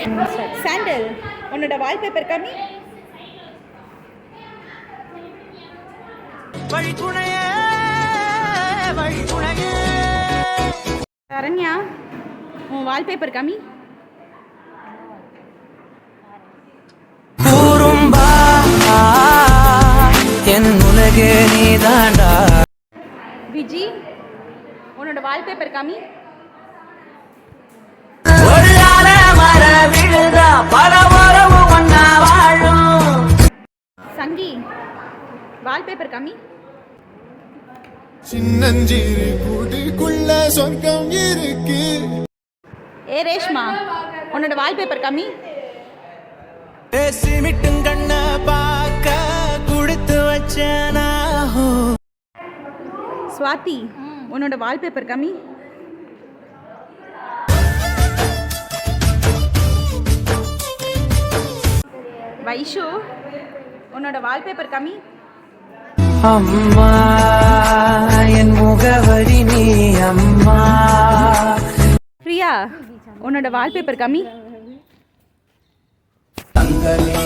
Sandal உன்னோட wallpaper கம்மி. சரண்யா உன் வால்பேப்பர் கம்மி. என் உலகே நீதாண்டா. விஜி உன்னோட வால்பேப்பர் கம்மி. சங்கி வால்பேப்பர் கம்மி. சின்னஞ்சிறு கூட்டுக்குள்ள சொர்க்கம் இருக்கு. ஏ ரேஷ்மா உன்னோட வால்பேப்பர் கம்மி. பேசிமிட்டும் கண்ண பார்க்க கொடுத்து வச்சனா. ஸ்வாதி உன்னோட வால்பேப்பர் கம்மி. வைஷு உன்னோட வால்பேப்பர் கம்மி. அம்மா என் முகவரி நீ அம்மா. பிரியா உன்னோட வால்பேப்பர் கம்மி. தங்கமே